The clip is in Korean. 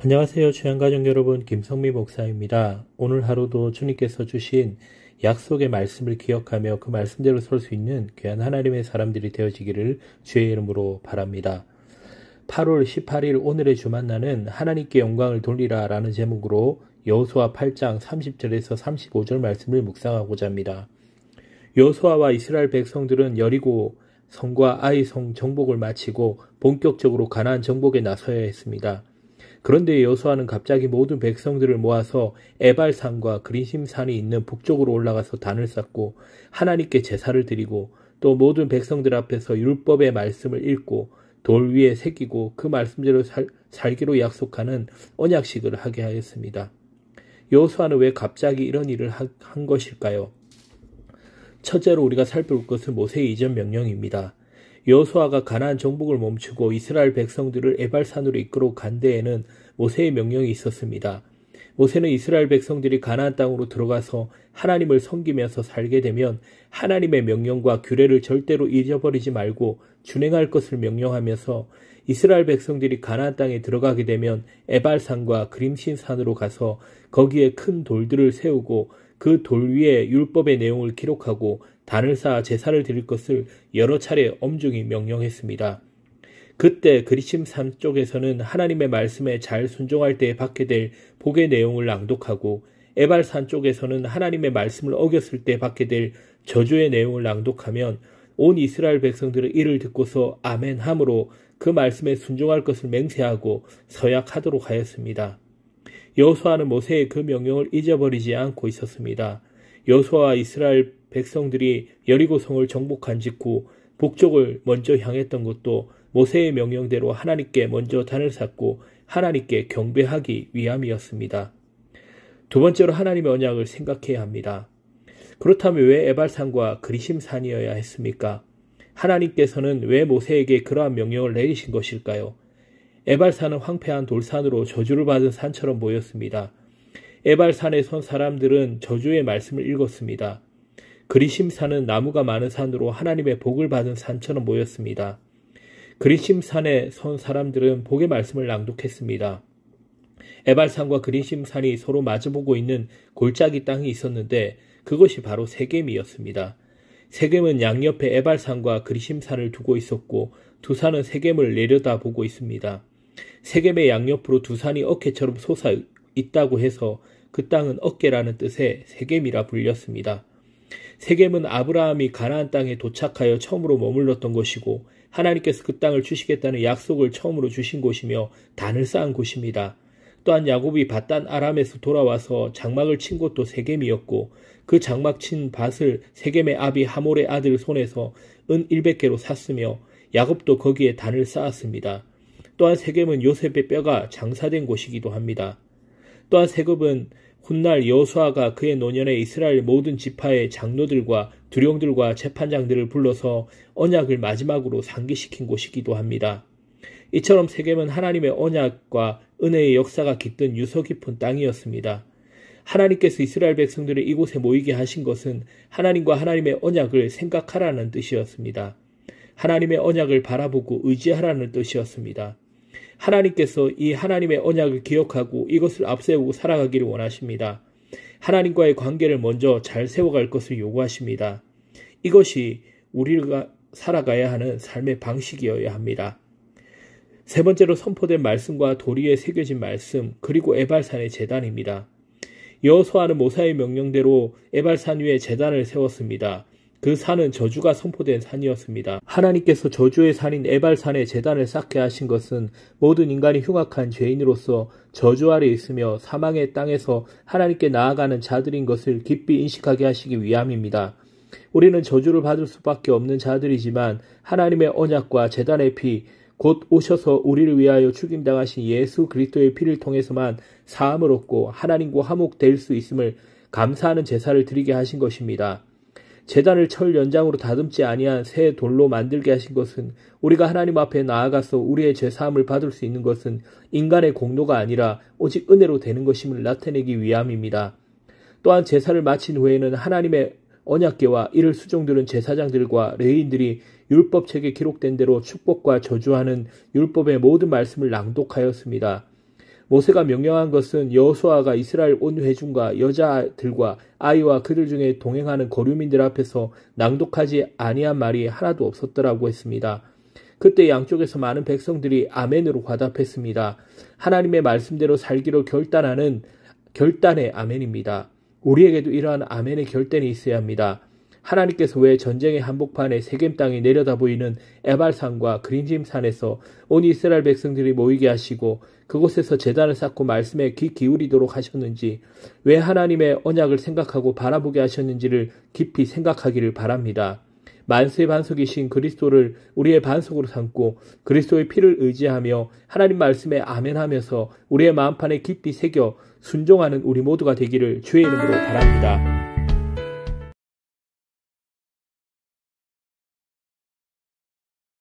안녕하세요. 주양가족 여러분, 김성미 목사입니다. 오늘 하루도 주님께서 주신 약속의 말씀을 기억하며 그 말씀대로 설 수 있는 귀한 하나님의 사람들이 되어지기를 주의 이름으로 바랍니다. 8월 18일 오늘의 주만나는 하나님께 영광을 돌리라 라는 제목으로 여호수아 8장 30절에서 35절 말씀을 묵상하고자 합니다. 여호수아와 이스라엘 백성들은 여리고 성과 아이 성 정복을 마치고 본격적으로 가나안 정복에 나서야 했습니다. 그런데 여호수아는 갑자기 모든 백성들을 모아서 에발산과 그리심산이 있는 북쪽으로 올라가서 단을 쌓고 하나님께 제사를 드리고 또 모든 백성들 앞에서 율법의 말씀을 읽고 돌 위에 새기고 그 말씀대로 살기로 약속하는 언약식을 하게 하였습니다. 여호수아는 왜 갑자기 이런 일을 한 것일까요? 첫째로 우리가 살펴볼 것은 모세의 이전 명령입니다. 여호수아가 가나안 정복을 멈추고 이스라엘 백성들을 에발산으로 이끌어 간 데에는 모세의 명령이 있었습니다. 모세는 이스라엘 백성들이 가나안 땅으로 들어가서 하나님을 섬기면서 살게 되면 하나님의 명령과 규례를 절대로 잊어버리지 말고 준행할 것을 명령하면서 이스라엘 백성들이 가나안 땅에 들어가게 되면 에발산과 그림신산으로 가서 거기에 큰 돌들을 세우고 그 돌 위에 율법의 내용을 기록하고 단을 쌓아 제사를 드릴 것을 여러 차례 엄중히 명령했습니다. 그때 그리심산 쪽에서는 하나님의 말씀에 잘 순종할 때에 받게 될 복의 내용을 낭독하고 에발산 쪽에서는 하나님의 말씀을 어겼을 때 받게 될 저주의 내용을 낭독하면 온 이스라엘 백성들은 이를 듣고서 아멘 함으로 그 말씀에 순종할 것을 맹세하고 서약하도록 하였습니다. 여호수아는 모세의 그 명령을 잊어버리지 않고 있었습니다. 여호수아와 이스라엘 백성들이 여리고성을 정복한 직후 북쪽을 먼저 향했던 것도 모세의 명령대로 하나님께 먼저 단을 쌓고 하나님께 경배하기 위함이었습니다. 두 번째로 하나님의 언약을 생각해야 합니다. 그렇다면 왜 에발산과 그리심산이어야 했습니까? 하나님께서는 왜 모세에게 그러한 명령을 내리신 것일까요? 에발산은 황폐한 돌산으로 저주를 받은 산처럼 보였습니다. 에발산에 선 사람들은 저주의 말씀을 읽었습니다. 그리심산은 나무가 많은 산으로 하나님의 복을 받은 산처럼 보였습니다. 그리심산에 선 사람들은 복의 말씀을 낭독했습니다. 에발산과 그리심산이 서로 마주보고 있는 골짜기 땅이 있었는데 그것이 바로 세겜이었습니다. 세겜은 양옆에 에발산과 그리심산을 두고 있었고 두 산은 세겜을 내려다보고 있습니다. 세겜의 양옆으로 두 산이 어깨처럼 솟아 있다고 해서 그 땅은 어깨라는 뜻의 세겜이라 불렸습니다. 세겜은 아브라함이 가나안 땅에 도착하여 처음으로 머물렀던 것이고 하나님께서 그 땅을 주시겠다는 약속을 처음으로 주신 곳이며 단을 쌓은 곳입니다. 또한 야곱이 밧단 아람에서 돌아와서 장막을 친 곳도 세겜이었고 그 장막 친 밭을 세겜의 아비 하몰의 아들 손에서 은 100개로 샀으며 야곱도 거기에 단을 쌓았습니다. 또한 세겜은 요셉의 뼈가 장사된 곳이기도 합니다. 또한 세겜은 훗날 여호수아가 그의 노년에 이스라엘 모든 지파의 장로들과 두령들과 재판장들을 불러서 언약을 마지막으로 상기시킨 곳이기도 합니다. 이처럼 세겜은 하나님의 언약과 은혜의 역사가 깃든 유서 깊은 땅이었습니다. 하나님께서 이스라엘 백성들을 이곳에 모이게 하신 것은 하나님과 하나님의 언약을 생각하라는 뜻이었습니다. 하나님의 언약을 바라보고 의지하라는 뜻이었습니다. 하나님께서 이 하나님의 언약을 기억하고 이것을 앞세우고 살아가기를 원하십니다. 하나님과의 관계를 먼저 잘 세워갈 것을 요구하십니다. 이것이 우리가 살아가야 하는 삶의 방식이어야 합니다. 세 번째로 선포된 말씀과 도리에 새겨진 말씀, 그리고 에발산의 제단입니다. 여호수아는 모세의 명령대로 에발산 위에 제단을 세웠습니다. 그 산은 저주가 선포된 산이었습니다. 하나님께서 저주의 산인 에발산에 제단을 쌓게 하신 것은 모든 인간이 흉악한 죄인으로서 저주 아래 있으며 사망의 땅에서 하나님께 나아가는 자들인 것을 깊이 인식하게 하시기 위함입니다. 우리는 저주를 받을 수밖에 없는 자들이지만 하나님의 언약과 제단의 피, 곧 오셔서 우리를 위하여 죽임당하신 예수 그리스도의 피를 통해서만 사함을 얻고 하나님과 화목될 수 있음을 감사하는 제사를 드리게 하신 것입니다. 제단을 철 연장으로 다듬지 아니한 새 돌로 만들게 하신 것은 우리가 하나님 앞에 나아가서 우리의 죄사함을 받을 수 있는 것은 인간의 공로가 아니라 오직 은혜로 되는 것임을 나타내기 위함입니다. 또한 제사를 마친 후에는 하나님의 언약궤와 이를 수종들은 제사장들과 레위인들이 율법책에 기록된 대로 축복과 저주하는 율법의 모든 말씀을 낭독하였습니다. 모세가 명령한 것은 여호수아가 이스라엘 온 회중과 여자들과 아이와 그들 중에 동행하는 거류민들 앞에서 낭독하지 아니한 말이 하나도 없었더라고 했습니다. 그때 양쪽에서 많은 백성들이 아멘으로 화답했습니다. 하나님의 말씀대로 살기로 결단하는 결단의 아멘입니다. 우리에게도 이러한 아멘의 결단이 있어야 합니다. 하나님께서 왜 전쟁의 한복판에 세겜 땅이 내려다 보이는 에발산과 그림짐산에서 온 이스라엘 백성들이 모이게 하시고 그곳에서 제단을 쌓고 말씀에 귀 기울이도록 하셨는지, 왜 하나님의 언약을 생각하고 바라보게 하셨는지를 깊이 생각하기를 바랍니다. 만세의 반석이신 그리스도를 우리의 반석으로 삼고 그리스도의 피를 의지하며 하나님 말씀에 아멘하면서 우리의 마음판에 깊이 새겨 순종하는 우리 모두가 되기를 주의 이름으로 바랍니다.